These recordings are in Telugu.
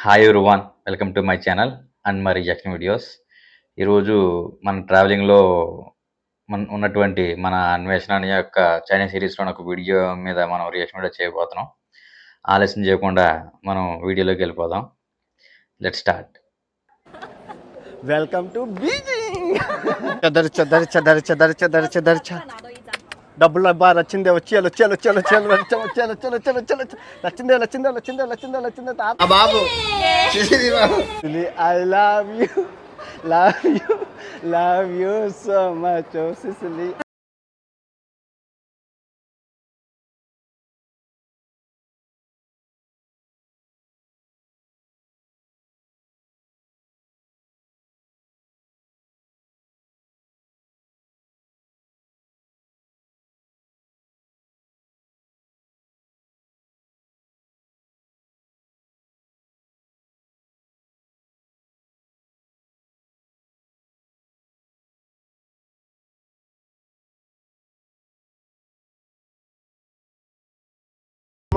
Hi everyone, welcome to my channel and my reaction videos. ఈరోజు మన ట్రావెలింగ్లో ఉన్నటువంటి మన అన్వేషణ అనే యొక్క చైనీస్ సిరీస్లో ఒక వీడియో మీద మనం రియాక్షన్ వీడియో చేయబోతున్నాం. ఆలస్యం చేయకుండా మనం వీడియోలోకి వెళ్ళిపోదాం. Let's start. Welcome to Beijing. చదరచ డబ్బులు బాగా వచ్చిందే వచ్చిందే బాబు. I love you so much సిసిలీ.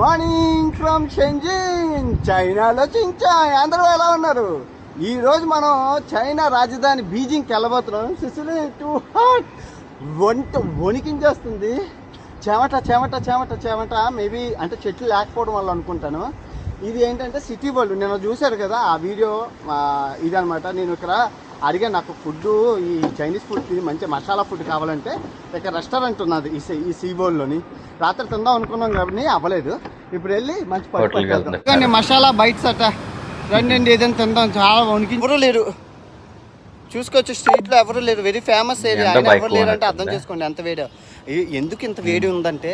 మార్నింగ్ ఫ్రమ్ షెంజన్, చైనాలో చించాయ్. అందరూ ఎలా ఉన్నారు? ఈరోజు మనం చైనా రాజధాని బీజింగ్కి వెళ్ళబోతున్నాం. సిసిలీ టూ హాట్, వణికించేస్తుంది. చెమట చెమట చెమట చెమట. మేబీ అంటే చెట్లు లేకపోవడం వల్ల అనుకుంటాను. ఇది ఏంటంటే సిటీ వరల్డ్. నేను చూశాను కదా ఆ వీడియో, ఇదనమాట. నేను ఇక్కడ అడిగా, నాకు ఫుడ్, ఈ చైనీస్ ఫుడ్, మంచి మసాలా ఫుడ్ కావాలంటే ఇక్కడ రెస్టారెంట్ ఉన్నది ఈ సీ బోల్డ్లోని. రాత్రి తిందాం అనుకున్నాం కాబట్టి అవ్వలేదు. ఇప్పుడు వెళ్ళి మంచి పట్టుకెళ్తాం. మసాలా బైట్స్ అట్ట రండి, ఏదైనా తిందాం. చాలా వణికి. ఎవరు లేరు, చూసుకోవచ్చు. స్ట్రీట్లో ఎవరు లేరు. Very famous area. ఆయన ఎవరు లేరు అంటే అర్థం చేసుకోండి ఎంత వేడి. ఎందుకు ఇంత వేడి ఉందంటే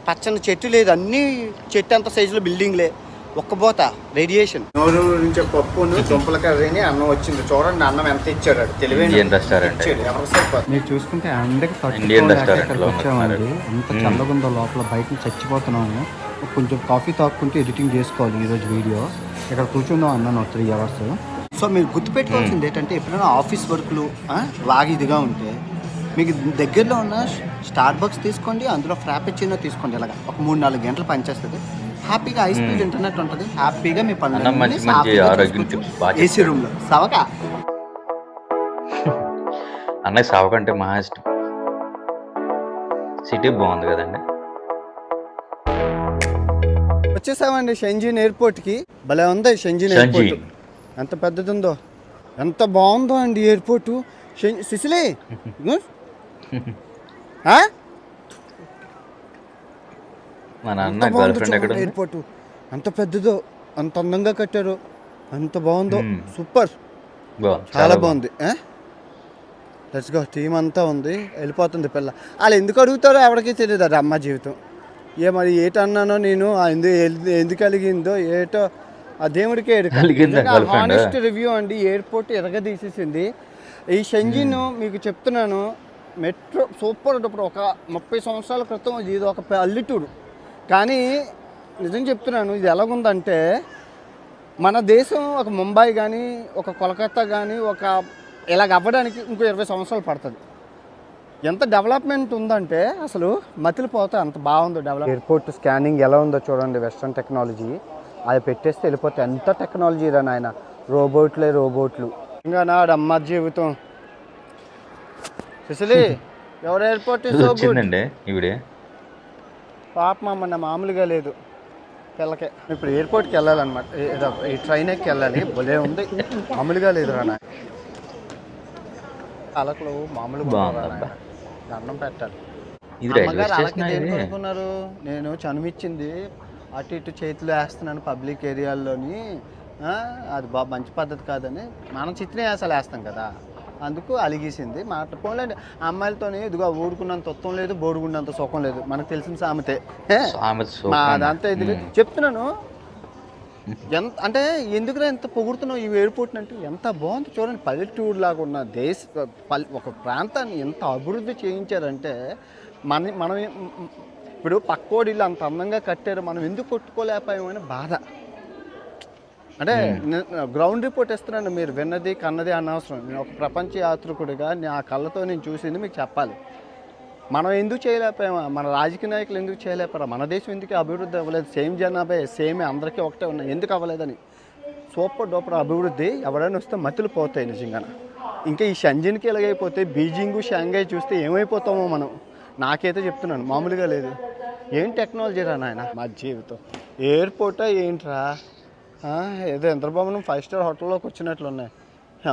పచ్చని చెట్టు లేదు, అన్ని చెట్టు అంత సైజులో బిల్డింగ్లే. ఒక్కబోత రేడియేషన్. నోరు నుంచి పప్పును దుంపల కర్రీని అన్నం వచ్చింది. చూడండి అన్నం ఎంత ఇచ్చాడు. తెలివైన రెస్టారెంట్. మీరు చూసుకుంటే అందరికి వచ్చామండి. ఎంత చల్లగా ఉందో లోపల. బయట చచ్చిపోతున్నాము. కొంచెం కాఫీ తాక్కుంటూ ఎడిటింగ్ చేసుకోవాలి ఈరోజు వీడియో. ఇక్కడ కూర్చుందాం అన్నాను 3 hours. సో మీరు గుర్తుపెట్టుకోవాల్సింది ఏంటంటే, ఎప్పుడైనా ఆఫీస్ వర్క్లు బాగా ఇదిగా ఉంటే మీకు దగ్గరలో ఉన్న స్టార్బక్స్ తీసుకోండి, అందులో ఫ్రాపెచ్చినో తీసుకోండి. ఇలాగా ఒక 3-4 గంటలు పనిచేస్తుంది. హ్యాపీగా హై స్పీడ్ ఇంటర్నెట్ ఉంటుంది. హ్యాపీగా మీ పనులు ఏసీ రూమ్ లో. సవకా అన్నయ్య సావకంటే మహా ఇష్టం. సిటీ బాగుంది కదండి. వచ్చేసామండి షెంజన్ ఎయిర్పోర్ట్కి. భలే ఉంది షెంజన్ ఎయిర్పోర్ట్. ఎంత పెద్దది ఉందో, ఎంత బాగుందో అండి ఎయిర్పోర్టు. సిసిలీ ఎయిర్పోర్ట్ అంత పెద్దదో, అంత అందంగా కట్టారు, అంత బాగుందో. సూపర్, చాలా బాగుంది. Let's go. టీం అంతా ఉంది, వెళ్ళిపోతుంది పిల్ల. వాళ్ళు ఎందుకు అడుగుతారో ఎవరికీ తెలియదు. అది అమ్మ జీవితం. మరి ఏటన్నానో నేను, ఎందుకు కలిగిందో ఏటో ఆ దేవుడికే హానెస్ట్ రివ్యూ అండి. ఎయిర్పోర్ట్ ఎరగదీసేసింది ఈ షెంజన్. మీకు చెప్తున్నాను, మెట్రో సూపర్. ఇప్పుడు ఒక 30 సంవత్సరాల క్రితం ఇది ఒక పల్లెటూరు. కానీ నిజం చెప్తున్నాను, ఇది ఎలాగుందంటే మన దేశం ఒక ముంబై కానీ, ఒక కోల్కతా కానీ, ఒక ఇలాగ అవ్వడానికి ఇంకో 20 సంవత్సరాలు పడుతుంది. ఎంత డెవలప్మెంట్ ఉందంటే అసలు మతిలిపోతే అంత బాగుందో డెవలప్. ఎయిర్పోర్ట్ స్కానింగ్ ఎలా ఉందో చూడండి. వెస్ట్రన్ టెక్నాలజీ అది పెట్టేస్తే వెళ్ళిపోతే ఎంత టెక్నాలజీ రా నాయన. రోబోట్లు. ఇంకా నాడు అమ్మ జీవితం. సిసిలీ ఎవరు ఎయిర్పోర్ట్ ఇవిడే పాప అన్న మామూలుగా లేదు పిల్లకే. ఇప్పుడు ఎయిర్పోర్ట్కి వెళ్ళాలన్నమాట. ఈ ట్రైన్ ఎక్కి వెళ్ళాలి. భలే ఉంది, మామూలుగా లేదు రా నాయన. అలకలు మామూలుగా దండం పెట్టాలి. అమ్మగారు అలకి దేనికి అనుకున్నారు? నేను చనుమిచ్చింది అటు ఇటు చేతులు వేస్తున్నాను పబ్లిక్ ఏరియాల్లోని. అది మంచి పద్ధతి కాదని మనం చిత్రం వేసాలు వేస్తాం కదా, అందుకు అలిగేసింది. మాట్లాడుకోలేండి అమ్మాయిలతో. ఇదిగో ఊరుకున్నంత తత్వం లేదు, బోడుకున్నంత సుఖం లేదు. మనకు తెలిసిన సామెతే. అదంతా ఇది చెప్తున్నాను. ఎంత అంటే ఎందుకురా ఎంత పొగుడుతున్నావు ఈ ఎయిర్పోర్ట్ అంటే? ఎంత బాగుంది చూడండి. పల్లెటూరు లాగా ఉన్న ఒక ప్రాంతాన్ని ఎంత అభివృద్ధి చేయించారంటే మనం ఇప్పుడు పక్కోడి ఇల్లు అంత అందంగా కట్టారు, మనం ఎందుకు కొట్టుకోలేకపోయామని బాధ. అంటే గ్రౌండ్ రిపోర్ట్ ఇస్తున్నాను, మీరు విన్నది కన్నది అనవసరం. నేను ఒక ప్రపంచ యాత్రికుడిగా నా కళ్ళతో నేను చూసింది మీకు చెప్పాలి. మనం ఎందుకు చేయలేకపోయామా? మన రాజకీయ నాయకులు ఎందుకు చేయలేకపోయారా? మన దేశం ఎందుకు అభివృద్ధి అవ్వలేదు? సేమ్ జనాభా సేమ్ అందరికీ ఒకటే ఉన్నాయి, ఎందుకు అవ్వలేదని. సూపర్ డూపర్ అభివృద్ధి. ఎవరైనా వస్తే మతులు పోతాయి నిజంగా. ఇంకా ఈ షెంజన్కి ఎలాగైపోతే బీజింగ్ షాంఘై చూస్తే ఏమైపోతామో మనం. నాకైతే చెప్తున్నాను, మామూలుగా లేదు. ఏం టెక్నాలజీ రా నాయన మా జీవితం. ఎయిర్పోర్టా ఏంట్రా, ఏదో ఇంద్రభవనం 5 స్టార్ హోటల్లోకి వచ్చినట్లు ఉన్నాయి.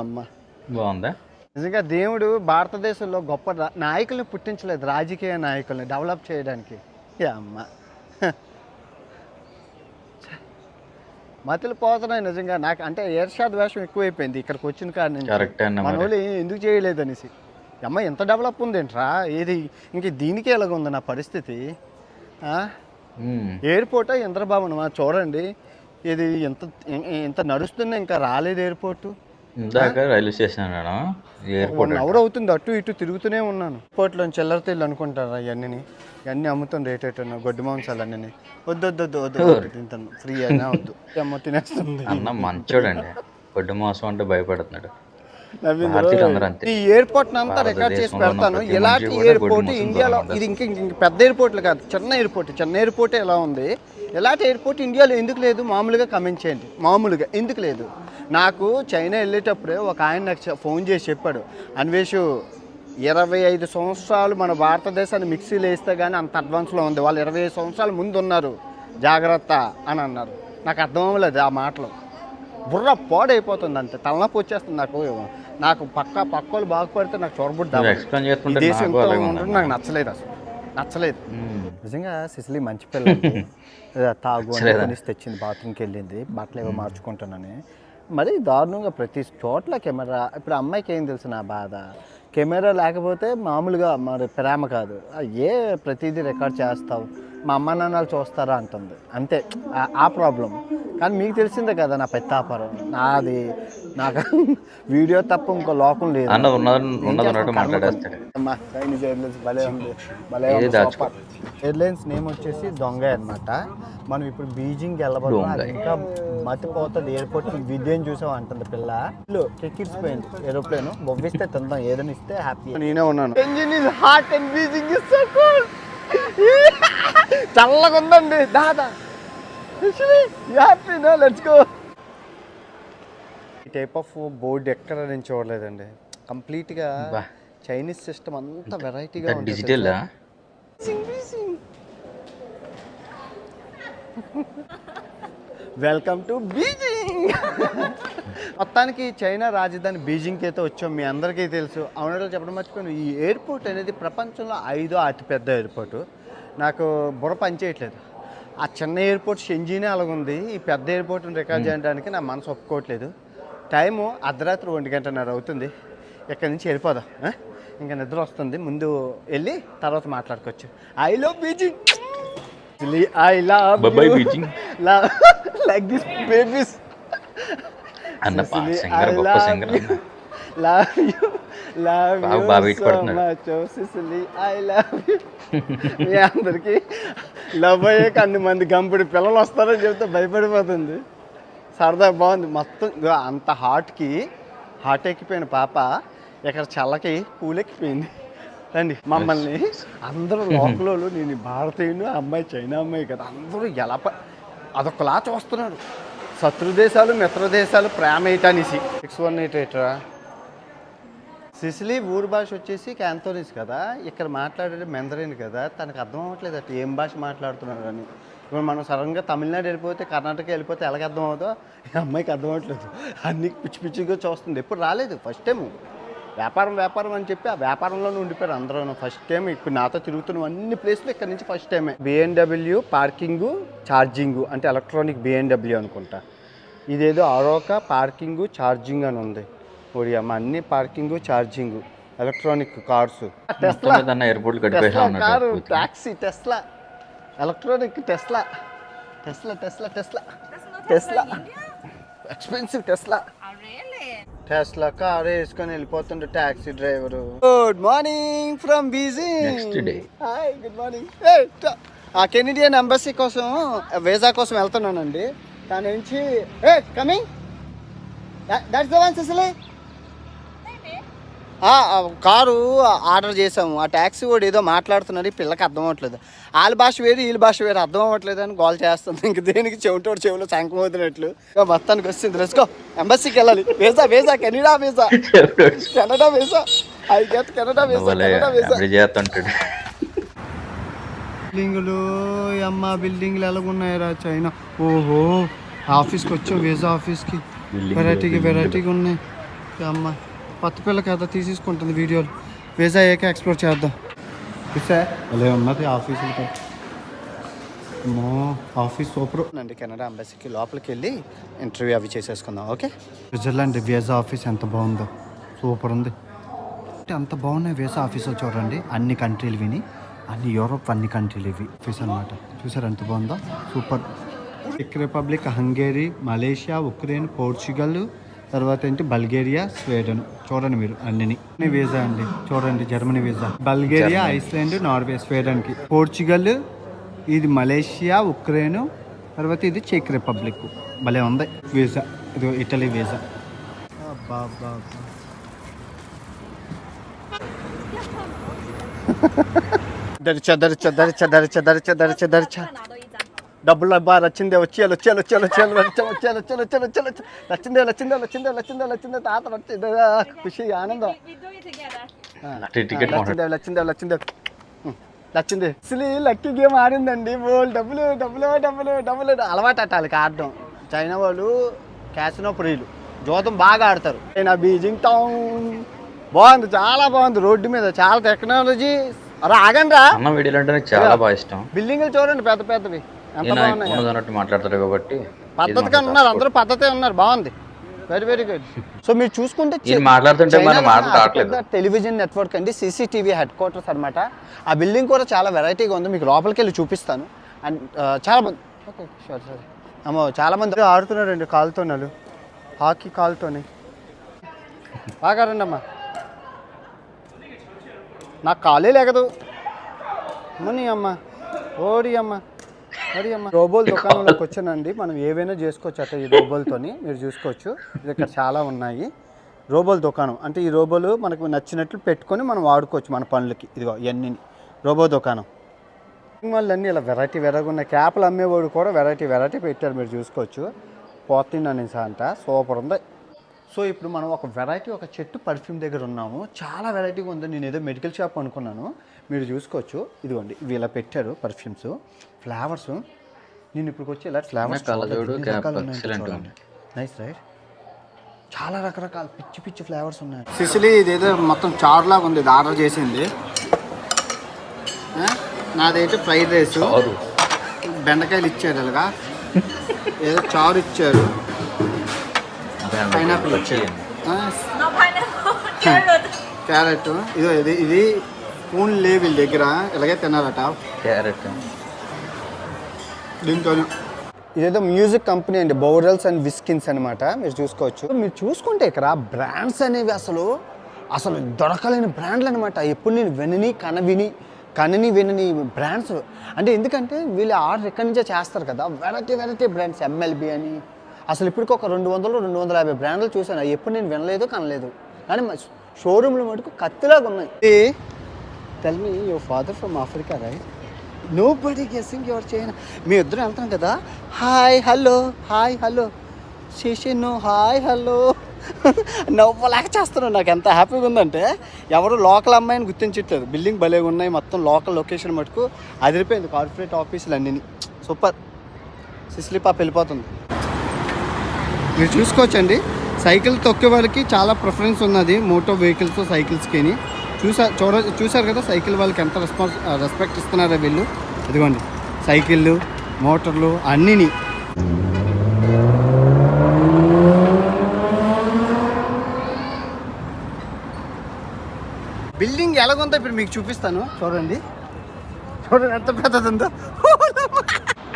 అమ్మ బాగుందా. నిజంగా దేవుడు భారతదేశంలో గొప్ప నాయకుల్ని పుట్టించలేదు, రాజకీయ నాయకుల్ని డెవలప్ చేయడానికి. అమ్మ మతులు పోతున్నాయి నిజంగా. నాకు అంటే ఏర్షాద్ వేషం ఎక్కువైపోయింది ఇక్కడికి వచ్చిన కాడ నుంచి. మన వాళ్ళు ఎందుకు చేయలేదు అనేసి. అమ్మ ఎంత డెవలప్ ఉందేంట్రా, ఏది ఇంక దీనికే ఎలాగ ఉంది నా పరిస్థితి. ఎయిర్పోర్టా ఇంద్రభవనమా చూడండి, ఇది ఎంత నడుస్తున్నా ఇంకా రాలేదు ఎయిర్పోర్టు. రైల్వే స్టేషన్ 1 అవర్ అవుతుంది అటు ఇటు తిరుగుతూనే ఉన్నాను. ఎయిర్పోర్ట్లో చిల్లర తెల్లు అనుకుంటారా ఇవన్నీ అమ్ముతాను రేట్ ఎట్టున్నా గొడ్డు మాంసాలు అన్నీ. వద్దు తింటాను ఫ్రీ అయినా వద్దు, అమ్మ తినేస్తుంది. అన్న మంచోడండి, గొడ్డు మాంసం అంటే భయపడుతున్నాడు. ఈ ఎయిర్పోర్ట్ అంతా రికార్డ్ చేసి పెడతాను. ఇలాంటి ఎయిర్పోర్ట్ ఇండియాలో ఇది ఇంక పెద్ద ఎయిర్పోర్ట్లు కాదు, చిన్న ఎయిర్పోర్ట్ ఎలా ఉంది. ఇలాంటి ఎయిర్పోర్ట్ ఇండియాలో ఎందుకు లేదు మామూలుగా కమెంట్ చేయండి. మామూలుగా ఎందుకు లేదు. నాకు చైనా వెళ్ళేటప్పుడే ఒక ఆయన నాకు ఫోన్ చేసి చెప్పాడు, అన్వేషు 25 సంవత్సరాలు మన భారతదేశాన్ని మిక్సీలు వేస్తే కానీ అంత అడ్వాన్స్లో ఉంది, వాళ్ళు 25 సంవత్సరాల ముందు ఉన్నారు, జాగ్రత్త అని అన్నారు. నాకు అర్థం అవ్వలేదు ఆ మాటలు. బుర్ర పాడైపోతుంది అంతే, తలనొప్పి వచ్చేస్తుంది నాకు పక్కోళ్ళు బాగుపడితే నాకు చూడబుద్ది. దేశం నాకు నచ్చలేదు నిజంగా. సిసిలీ మంచి పిల్ల, తాగు అని తెచ్చింది, బాత్రూమ్కి వెళ్ళింది, బట్టలు ఏవో మార్చుకుంటానని. మరి దారుణంగా ప్రతి చోట్ల కెమెరా. ఇప్పుడు అమ్మాయికి ఏం తెలుసు నా బాధ, కెమెరా లేకపోతే మామూలుగా మరి ప్రేమ కాదు, ప్రతిదీ రికార్డ్ చేస్తావు, మా అమ్మ నాన్నలు చూస్తారా అంటుంది అంతే. ఆ ప్రాబ్లం. కానీ మీకు తెలిసిందే కదా నా పెత్తాపరం, నాది నాకు వీడియో తప్ప ఇంకో లోకం లేదు. ఎయిర్లైన్స్ నేమ్ వచ్చేసి దొంగ అనమాట. మనం ఇప్పుడు బీజింగ్ వెళ్ళబోతున్నాం. ఇంకా మతిపోతుంది ఎయిర్పోర్ట్. విద్యను చూసాం అంటుంది పిల్ల. ఎక్కిరిసిపోయింది ఏరోప్లేన్. బొవ్విస్తే తిందాం, ఏదైనా ఇస్తే హ్యాపీ. నేనే ఉన్నాను. చల్లగా ఉందండి దాదా. Let's go. ఈ టైప్ ఆఫ్ బోర్డు ఎక్కడ నేను చూడలేదండి. కంప్లీట్గా చైనీస్ సిస్టమ్ అంతా వెరైటీగా డిజిటల్. Welcome to Beijing. మొత్తానికి చైనా రాజధాని బీజింగ్కి అయితే వచ్చాం. మీ అందరికీ తెలుసు. అవునో చెప్పడం మర్చిపోయాను, ఈ ఎయిర్పోర్ట్ అనేది ప్రపంచంలో 5వ అతిపెద్ద ఎయిర్పోర్టు. నాకు బుర్ర పనిచేయట్లేదు. ఆ చిన్న ఎయిర్పోర్ట్ షెంజీనే అలాగుంది, ఈ పెద్ద ఎయిర్పోర్ట్ని రికార్డ్ చేయడానికి నా మనసు ఒప్పుకోవట్లేదు. టైము అర్ధరాత్రి 1:30 అవుతుంది. ఇక్కడి నుంచి వెళ్ళిపోదాం, ఇంకా నిద్ర వస్తుంది. ముందు వెళ్ళి తర్వాత మాట్లాడుకోవచ్చు. I love Beijing. I love bye you. Beijing. Like this babies. Annappa singer, గొప్ప singer. Love you so much. Oh Sicily, I love you. మీ అందరికి లవ్ అయ్యే అన్ని మంది గంపుడి పిల్లలు వస్తారని చెప్తే భయపడిపోతుంది. సరదా బాగుంది. మొత్తం అంత హాట్ ఎక్కిపోయిన పాప ఇక్కడ చల్లకి పూలెక్కిపోయింది. రండి మమ్మల్ని అందరూ లోకలోళ్ళు, నేను భారతీయులు, అమ్మాయి చైనా అమ్మాయి కదా, అందరూ ఎలా అదొకలా చూస్తున్నారు. శత్రు దేశాలు మిత్ర దేశాలు ప్రేమ ఏటనేసి. 6188 సిసిలీ ఊరు భాష వచ్చేసి క్యాంతోనీస్ కదా, ఇక్కడ మాట్లాడేది మెందరీన్ కదా. తనకు అర్థం అవ్వట్లేదు అట్లా ఏం భాష మాట్లాడుతున్నారు అని. ఇప్పుడు మనం సడన్గా తమిళనాడు వెళ్ళిపోతే, కర్ణాటక వెళ్ళిపోతే ఎలాగ అర్థం అవుతుందో అమ్మాయికి అర్థం అవ్వట్లేదు. అన్ని పిచ్చిగా చూస్తుంది. ఎప్పుడు రాలేదు, ఫస్ట్ టైము. వ్యాపారం అని చెప్పి ఆ వ్యాపారంలోనే ఉండిపోయారు అందరూ. ఫస్ట్ టైం ఇప్పుడు నాతో తిరుగుతున్న అన్ని ప్లేస్లు ఇక్కడ నుంచి ఫస్ట్ టైమే. BMW పార్కింగు ఛార్జింగు అంటే ఎలక్ట్రానిక్ BMW అనుకుంటా. ఇదేదో అరోక పార్కింగు ఛార్జింగ్ అని ఉంది. ఒడియమ్మ అన్ని parking charging electronic cars. Car taxi Tesla electronic Tesla expensive Tesla car వేసుకొని వెళ్ళిపోతుండే taxi driver. Good morning from Beijing. Hi good morning. ఆ కెనడియన్ ఎంబసీ కోసం వీసా కోసం వెళ్తున్నానండి. దాని నుంచి coming that's the one Sicily. Car order చేసాము. ఆ ట్యాక్సీ వాడు ఏదో మాట్లాడుతున్నాడు, ఈ పిల్లకి అర్థం అవ్వట్లేదు. వాళ్ళ భాష వేరు వీళ్ళ భాష వేరు, అర్థం అవ్వట్లేదు అని గోల్ చేస్తుంది. ఇంక దేనికి చెవిటోడు చెవులు శంఖం వదిలినట్లు మొత్తానికి వస్తుంది. రెస్కో ఎంబసీకి వెళ్ళాలి. Visa visa Canada visa Canada visa I get Canada visa Canada visa. బిల్డింగులు అమ్మ బిల్డింగ్లు ఎలాగున్నాయరా చైనా. ఓహో ఆఫీస్కి వచ్చాం, వీసా ఆఫీస్కి. వెరైటీగా ఉన్నాయి అమ్మ. పత్తి పిల్ల కదా తీసేసుకుంటుంది వీడియోలు. వీసా అయ్యాక ఎక్స్ప్లోర్ చేద్దాం. వీసా అలా ఉన్నది ఆఫీసులు. ఆఫీస్ సూపర్ అండి. కెనడా ఎంబసీకి లోపలికి వెళ్ళి ఇంటర్వ్యూ అవి చేసేసుకుందాం. ఓకే. స్విట్జర్లాండ్ వీసా ఆఫీస్ ఎంత బాగుందో, సూపర్ ఉంది. అంత బాగున్నాయి వీసా ఆఫీసులు చూడండి. అన్ని కంట్రీలు విని, అన్ని యూరోప్ అన్ని కంట్రీలు ఇవి ఆఫీస్ అనమాట. చూసారు ఎంత బాగుందో, సూపర్. చెక్ Republic, Hungary, Malaysia, Ukraine, Portugal, తర్వాత ఏంటి బల్గేరియా, స్వీడన్. చూడండి మీరు అన్ని వీసా అండి. చూడండి Germany visa, Bulgaria, Iceland, Norway, స్వీడన్కి, పోర్చుగల్, ఇది మలేషియా, ఉక్రెయిన్, తర్వాత ఇది చెక్ రిపబ్లిక్. భలే ఉంది వీసా. ఇది ఇటలీ వీసా. దరిచా దరిచా దరిచా దరిచా దరిచా దరిచా దరిచా. డబ్బులు బాగా వచ్చిందే, వచ్చేయాలి వచ్చేయాలి వచ్చేయాలి వచ్చేయాలి వచ్చేయాలి వచ్చేయాలి వచ్చేయాలి వచ్చేయాలి వచ్చిందే వచ్చిందే వచ్చిందే వచ్చిందే వచ్చిందే తాత వచ్చిందే. ఖుషి ఆనందం. వచ్చిందే వచ్చిందే వచ్చిందే వచ్చింది. అసలు లక్కీ గేమ్ ఆడిందండి. బోల్ డబ్బులు డబ్బులు డబ్బులు డబ్బులు అలవాటు అట్టాలి ఆడడం. చైనా వాళ్ళు క్యాసినో ప్రియులు, జోతం బాగా ఆడతారు. చైనా బీజింగ్ టౌన్ బాగుంది, చాలా బాగుంది. రోడ్డు మీద చాలా టెక్నాలజీ. ఆగండి రా, వీడియోలు అంటే చాలా బాగా ఇష్టం. బిల్డింగ్లు చూడండి పెద్ద పెద్దవి ఎంత బాగున్నాయి. మాట్లాడతారు కాబట్టి పద్ధతిగా ఉన్నారు అందరూ, పద్ధతే ఉన్నారు. బాగుంది, వెరీ వెరీ గుడ్. సో మీరు చూసుకుంటే టెలివిజన్ నెట్వర్క్ అండి, CCTV హెడ్ క్వార్టర్స్ అనమాట. ఆ బిల్డింగ్ కూడా చాలా వెరైటీగా ఉంది. మీకు లోపలికి వెళ్ళి చూపిస్తాను. అండ్ చాలా మంది ఓకే షూర్ సార్ అమ్మో చాలా మంది ఆడుతున్నారండి కాలుతోనాలు, హాకీ కాలుతోని. బాగా రండి అమ్మా, నాకు కాలే లేకదు మనీ అమ్మ. ఓడి అమ్మ మరి అమ్మ. రోబోల్ దుకాణంలోకి వచ్చానండి. మనం ఏవైనా చేసుకోవచ్చు అట్లా ఈ రోబోల్తోని. మీరు చూసుకోవచ్చు ఇక్కడ చాలా ఉన్నాయి. రోబోల్ దుకాణం అంటే ఈ రోబోలు మనకు నచ్చినట్లు పెట్టుకొని మనం వాడుకోవచ్చు మన పనులకి. ఇదిగో ఇవన్నీ రోబో దుకాణం. వాళ్ళు అన్నీ ఇలా వెరైటీ వెరైటీ ఉన్నాయి. క్యాప్లు అమ్మేవాడు కూడా వెరైటీ వెరైటీ పెట్టారు, మీరు చూసుకోవచ్చు. పోతుంది అనేసి అంట, సూపర్ ఉంది. సో ఇప్పుడు మనం ఒక వెరైటీ, ఒక చెట్టు పర్ఫ్యూమ్ దగ్గర ఉన్నాము. చాలా వెరైటీగా ఉంది. నేను ఏదో మెడికల్ షాప్ అనుకున్నాను, మీరు చూసుకోవచ్చు. ఇదిగోండి ఇవి ఇలా పెట్టారు పర్ఫ్యూమ్స్, ఫ్లేవర్స్. నేను ఇప్పుడు వచ్చి ఇలా ఫ్లేవర్స్ నైస్ రైట్. చాలా రకరకాల పిచ్చి పిచ్చి ఫ్లేవర్స్ ఉన్నాయి. సిసిలీ ఇదేదో మొత్తం చారులాగా ఉంది. ఇది ఆర్డర్ చేసింది. నాదైతే ఫ్రైడ్ రైస్, బెండకాయలు ఇచ్చారు, అలాగా ఏదో చారు ఇచ్చారు, పైనాపిల్ ఇచ్చారు, క్యారెట్. ఇదో ఇది స్పూన్ లేవు వీళ్ళ దగ్గర, ఇలాగే తినాలట క్యారెట్. దీంతో ఇదేదో మ్యూజిక్ కంపెనీ అండి, బౌరల్స్ అండ్ విస్కిన్స్ అనమాట. మీరు చూసుకోవచ్చు. మీరు చూసుకుంటే ఇక్కడ బ్రాండ్స్ అనేవి అసలు దొరకలేని బ్రాండ్లు అనమాట. ఎప్పుడు నేను కనని వినని బ్రాండ్స్. అంటే ఎందుకంటే వీళ్ళు ఆర్డర్ ఎక్కడి నుంచే చేస్తారు కదా, వెరైటీ వెరైటీ బ్రాండ్స్. MLB అని అసలు ఇప్పటికి ఒక 200-250 బ్రాండ్లు చూసాను. ఎప్పుడు నేను వినలేదు కనలేదు, కానీ షోరూమ్లో మటుకు కత్తిలాగా ఉన్నాయి. Tell me your father from Africa right? No body guessing your China. మీ ఇద్దరు వెళ్తాం కదా, హాయ్ హలో హాయ్ హలో చేసి నో హాయ్ హలో నవ్వలేక చేస్తున్నాను. నాకు ఎంత హ్యాపీగా ఉందంటే ఎవరు లోకల్ అమ్మాయిని గుర్తించట్లేదు. బిల్డింగ్ భలేగా ఉన్నాయి, మొత్తం లోకల్ లొకేషన్ మటుకు అదిరిపోయింది. కార్పొరేట్ ఆఫీసులు అన్నీ సూపర్. సిసిలీ పాప వెళ్ళిపోతుంది. మీరు చూసుకోవచ్చండి, సైకిల్ తొక్కే వాళ్ళకి చాలా ప్రిఫరెన్స్ ఉన్నది, మోటో వెహికల్స్ సైకిల్స్కి. చూసారు కదా సైకిల్ వాళ్ళకి ఎంత రెస్పెక్ట్ ఇస్తున్నారో వీళ్ళు. ఇదిగోండి సైకిళ్ళు, మోటార్లు అన్నీ. బిల్డింగ్ ఎలాగుందో ఇప్పుడు మీకు చూపిస్తాను. చూడండి ఎంత పెద్దది ఉందో.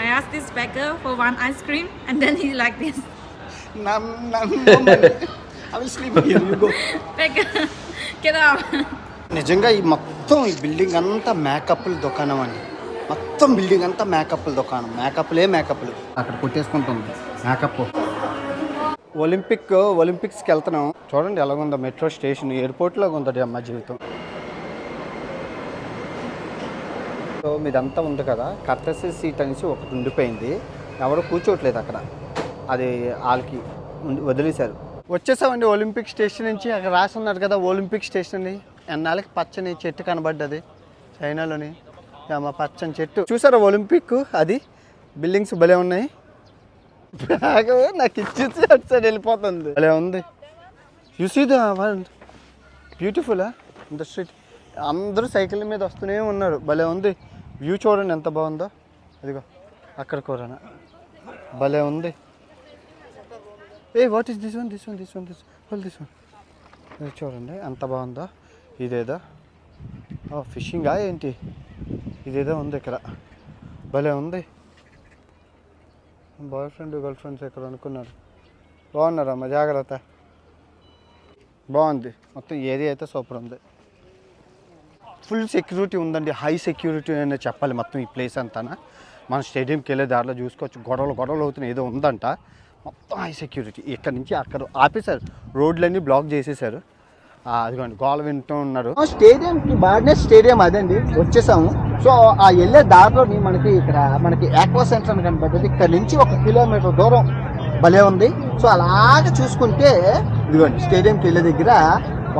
I asked this beggar for one ice cream and then he like this. I will sleep here, you go. Beggar, get out. నిజంగా ఈ మొత్తం ఈ బిల్డింగ్ అంతా మేకప్ల దుకాణం అండి. మొత్తం బిల్డింగ్ అంతా మేకప్ల దుకాణం. మేకప్లు అక్కడ కొట్టేసుకుంటుంది మేకప్. ఒలింపిక్స్కి వెళ్తున్నాం. చూడండి ఎలాగుందో మెట్రో స్టేషన్, ఎయిర్పోర్ట్లాగా ఉందండి అమ్మ జీవితం. సో మీదంతా ఉంది కదా, కర్టసీ సీట్ అనేసి ఒకటి ఉండిపోయింది, ఎవరు కూర్చోట్లేదు అక్కడ, అది వాళ్ళకి వదిలేశారు. వచ్చేసామండి ఒలింపిక్ స్టేషన్ నుంచి. అక్కడ రాసి ఉన్నారు కదా ఒలింపిక్ స్టేషన్ అని. ఎన్నాళ్ళకి పచ్చని చెట్టు కనబడ్డది చైనాలోని, మా పచ్చని చెట్టు చూసారా ఒలింపిక్, అది బిల్డింగ్స్ భలే ఉన్నాయి. బ్యాగ్ నాకు ఇచ్చేసి అటు సైడ్ వెళ్ళిపోతుంది, భలే ఉంది. You see the world beautiful the street. అందరూ సైకిల్ మీద వస్తూనే ఉన్నారు, భలే ఉంది. వ్యూ చూడండి ఎంత బాగుందో, అదిగో అక్కడ కూడా భలే ఉంది. వాట్ ఈస్ దిస్ వన్ ఇది చూడండి ఎంత బాగుందో. ఇదేదో ఫిషింగా ఏంటి, ఇదేదో ఉంది ఇక్కడ, భలే ఉంది. బాయ్ ఫ్రెండ్ గర్ల్ ఫ్రెండ్స్ ఎక్కడ అనుకున్నారు, బాగున్నారమ్మా జాగ్రత్త. బాగుంది మొత్తం ఏరియా అయితే సూపర్ ఉంది. ఫుల్ సెక్యూరిటీ ఉందండి, హై సెక్యూరిటీ అనే చెప్పాలి మొత్తం ఈ ప్లేస్ అంతా. మన స్టేడియంకి వెళ్ళే దారిలో చూసుకోవచ్చు, గొడవలు అవుతున్నాయి, ఏదో ఉందంట, మొత్తం హై సెక్యూరిటీ. ఇక్కడ నుంచి అక్కడ ఆపేశారు, రోడ్లన్నీ బ్లాక్ చేసేసారు. అదిగోండి గోల వింటూ ఉన్నారు. స్టేడియంకి బాగానే స్టేడియం అదండి, వచ్చేసాము. సో ఆ వెళ్ళే దారిలోని మనకి ఆక్వా సెంటర్ అని కనబడ్డది. ఇక్కడ నుంచి 1 కిలోమీటర్ దూరం భలే ఉంది. సో అలాగే చూసుకుంటే ఇదిగోండి స్టేడియంకి వెళ్ళే దగ్గర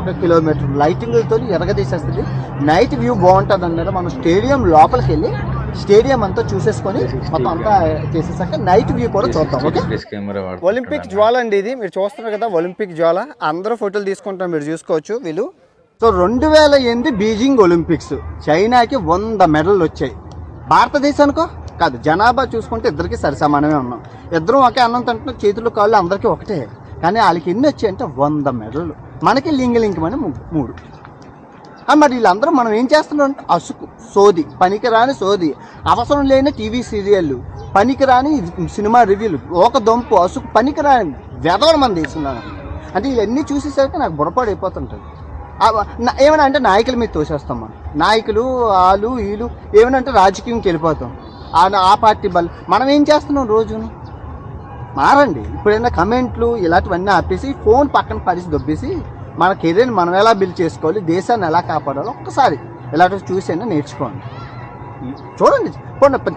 1 కిలోమీటర్ లైటింగ్లతో ఎరగదీసేస్తుంది. నైట్ వ్యూ బాగుంటుంది అన్నారు. మనం స్టేడియం లోపలికి వెళ్ళి స్టేడియం అంతా చూసేసుకొని మొత్తం అంతా చేసేసాక నైట్ వ్యూ కూడా చూద్దాం. ఓకే, ఒలింపిక్ జ్వాల అండి ఇది, మీరు చూస్తున్నారు కదా ఒలింపిక్ జ్వాల. అందరూ ఫోటోలు తీసుకుంటారు, మీరు చూసుకోవచ్చు వీళ్ళు. సో 2008 బీజింగ్ ఒలింపిక్స్, చైనాకి 100 మెడల్ వచ్చాయి. భారతదేశానికో కాదు, జనాభా చూసుకుంటే ఇద్దరికి సరిసమానమే ఉన్నాం. ఇద్దరం ఒకే అన్నం తింటున్నాం, చేతులు కాళ్ళు అందరికీ ఒకటే. కానీ వాళ్ళకి ఎన్ని వచ్చాయి అంటే 100 మెడల్, మనకి లింగలింగమని 3. మరి వీళ్ళందరూ మనం ఏం చేస్తున్నాం అంటే అసుకు సోది, పనికిరాని సోది, అవసరం లేని టీవీ సీరియళ్ళు, పనికిరాని సినిమా రివ్యూలు, ఒక దొంపు అసుకు పనికిరాని వెదవడం మనం తీసుకున్నాను. అంటే ఇవన్నీ చూసేసరికి నాకు బుర్రపాడు అయిపోతుంటుంది. ఏమైనా అంటే నాయకుల మీద తోసేస్తాం మనం, నాయకులు వాళ్ళు వీళ్ళు ఏమైనా అంటే రాజకీయంకి వెళ్ళిపోతాం. ఆ పార్టీ మనం ఏం చేస్తున్నాం రోజును మారండి. ఇప్పుడైనా కమెంట్లు ఇలాంటివన్నీ ఆపేసి ఫోన్ పక్కన పరిస్థితి దొబ్బేసి మన కెరీర్ని మనం ఎలా బిల్డ్ చేసుకోవాలి, దేశాన్ని ఎలా కాపాడాలో ఒక్కసారి ఇలాంటివి చూసైనా నేర్చుకోండి. చూడండి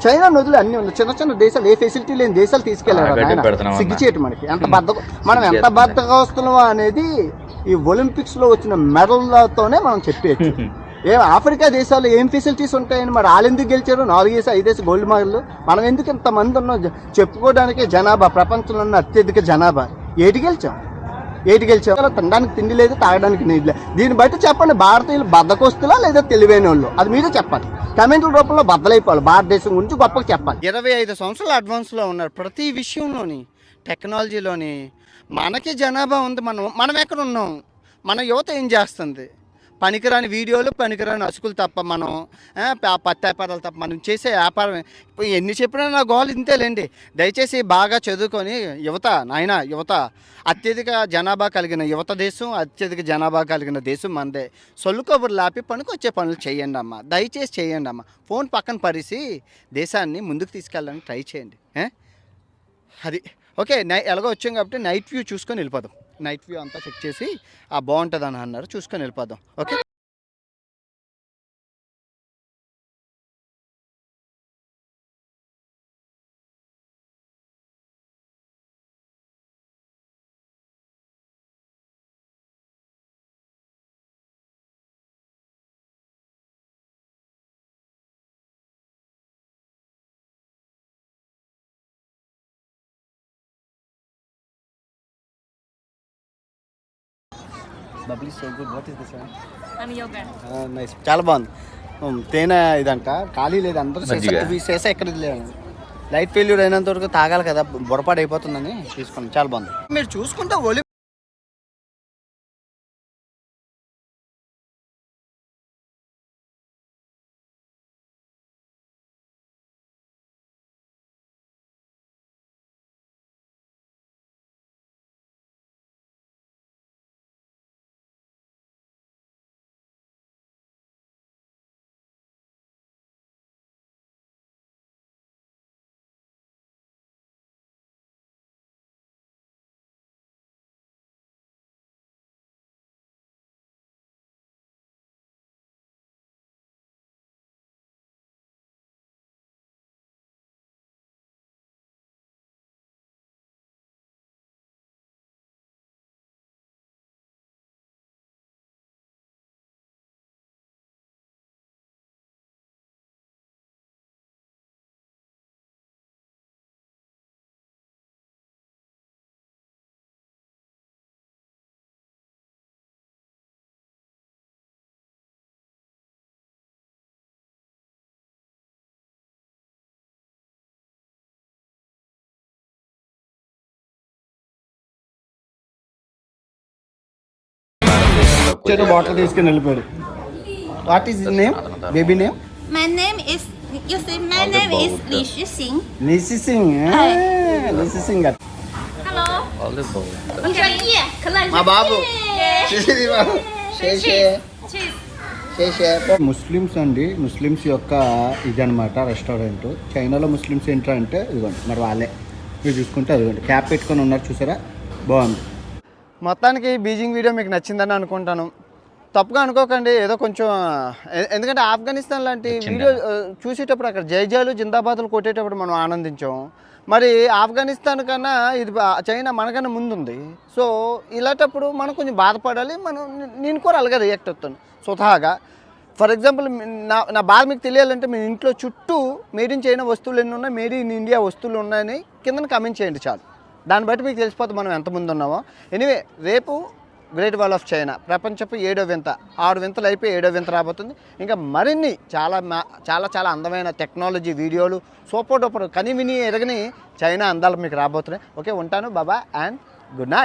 చైనా నదులు అన్నీ ఉన్నాయి, చిన్న చిన్న దేశాలు, ఏ ఫెసిలిటీ లేని దేశాలు తీసుకెళ్ళారు. సిగ్గుచేటు మనకి మనం ఎంత బద్దకస్తులం అనేది ఈ ఒలింపిక్స్లో వచ్చిన మెడల్లతోనే మనం చెప్పేయచ్చు. ఆఫ్రికా దేశాల్లో ఏం ఫెసిలిటీస్ ఉంటాయని మరి వాళ్ళు ఎందుకు గెలిచారు? 4-5 గోల్డ్ మెడల్. మనం ఎందుకు ఇంతమంది ఉన్నాం చెప్పుకోవడానికి? జనాభా ప్రపంచంలో ఉన్న అత్యధిక జనాభా. ఏటి గెలిచాం తినడానికి తిండి లేదు, తాగడానికి నీళ్ళు లేదు. దీన్ని బట్టి చెప్పండి, భారతీయులు బద్దకొస్తులా లేదా తెలివైన వాళ్ళు? అది మీరే చెప్పాలి, కమెంట్ల రూపంలో బద్దలైపోవాలి. భారతదేశం గురించి గొప్పగా చెప్పాలి. 25 సంవత్సరాలు అడ్వాన్స్లో ఉన్నారు ప్రతి విషయంలోని, టెక్నాలజీలోని. మనకి జనాభా ఉంది, మనం ఎక్కడ ఉన్నాం? మన యువత ఏం చేస్తుంది? పనికిరాని వీడియోలు, పనికిరాని అసుకులు తప్ప, మనం పత్తి వ్యాపారాలు తప్ప మనం చేసే వ్యాపారం ఇప్పుడు ఎన్ని చెప్పినా నా గోల్ ఇంతేలేండి. దయచేసి బాగా చదువుకొని యువత అత్యధిక జనాభా కలిగిన దేశం, అత్యధిక జనాభా కలిగిన దేశం మనదే. సొల్లు కబుర్లు ఆపి పనికొచ్చే పనులు చేయండి అమ్మ, దయచేసి చేయండి అమ్మ. ఫోన్ పక్కన పరిసి దేశాన్ని ముందుకు తీసుకెళ్ళడానికి ట్రై చేయండి. అది ఓకే. ఎలాగో వచ్చాం కాబట్టి నైట్ వ్యూ చూసుకొని వెళ్ళిపోదాం. నైట్ వ్యూ అంతా చెక్ చేసి బాగుంటుంది అని అన్నారు, చూసుకొని వెళ్ళిపోదాం. Okay. Bubbly so good. What is this? Nice, చాలా బాగుంది. తేనె ఇదంట, ఖాళీ లేదు, అందరూ చేసా ఎక్కడ లేదు. లైట్ ఫెయిల్యూర్ అయినంత వరకు తాగాలి కదా, బొరపాటు అయిపోతుందని తీసుకున్నాం. చాలా బాగుంది. మీరు చూసుకుంటే చెట్టు బాటిల్ తీసుకుని వెళ్ళిపోయాడు. What is name, baby name? My name is, you see, my name is Li Shixing. నిసి సింగ్. నిసి సింగ్. Hello. మా బాబు ముస్లిమ్స్ అండి, ముస్లిమ్స్ యొక్క ఇదనమాట రెస్టారెంట్. చైనాలో ముస్లిమ్స్ ఏంటంటే ఇదిగోండి మరి వాళ్ళే, మీరు చూసుకుంటే అదిగోండి క్యాప్ పెట్టుకొని ఉన్నారు చూసారా, బాగుంది. మొత్తానికి బీజింగ్ వీడియో మీకు నచ్చిందని అనుకుంటాను. తప్పుగా అనుకోకండి, ఏదో కొంచెం ఎందుకంటే ఆఫ్ఘనిస్తాన్ లాంటి వీడియో చూసేటప్పుడు అక్కడ జైజాలు జిందాబాదులు కొట్టేటప్పుడు మనం ఆనందించాం. మరి ఆఫ్ఘనిస్తాన్ కన్నా ఇది చైనా మనకన్నా ముందుంది. సో ఇలాంటప్పుడు మనం కొంచెం బాధపడాలి. నేను కూడా అలాగే రియాక్ట్ అవుతాను స్వతహాగా. ఫర్ ఎగ్జాంపుల్ నా బాధ మీకు తెలియాలంటే మీ ఇంట్లో చుట్టూ మేడ్ ఇన్ చైనా వస్తువులు ఎన్ని ఉన్నాయి, మేడ్ ఇన్ ఇండియా వస్తువులు ఉన్నాయని కింద కమెంట్ చేయండి చాలు. దాన్ని బట్టి మీకు తెలిసిపోతుంది మనం ఎంతమంది ఉన్నామో. ఎనీవే, రేపు గ్రేట్ వాల్ ఆఫ్ చైనా ప్రపంచపు 7వ వింత, 6 వింతలు అయిపోయి 7వ వింత రాబోతుంది. ఇంకా మరిన్ని చాలా చాలా చాలా అందమైన టెక్నాలజీ వీడియోలు, సూపర్ డూపర్ కని విని ఎరగని చైనా అందాలు మీకు రాబోతున్నాయి. ఓకే, ఉంటాను. బాబా అండ్ గుడ్ నైట్.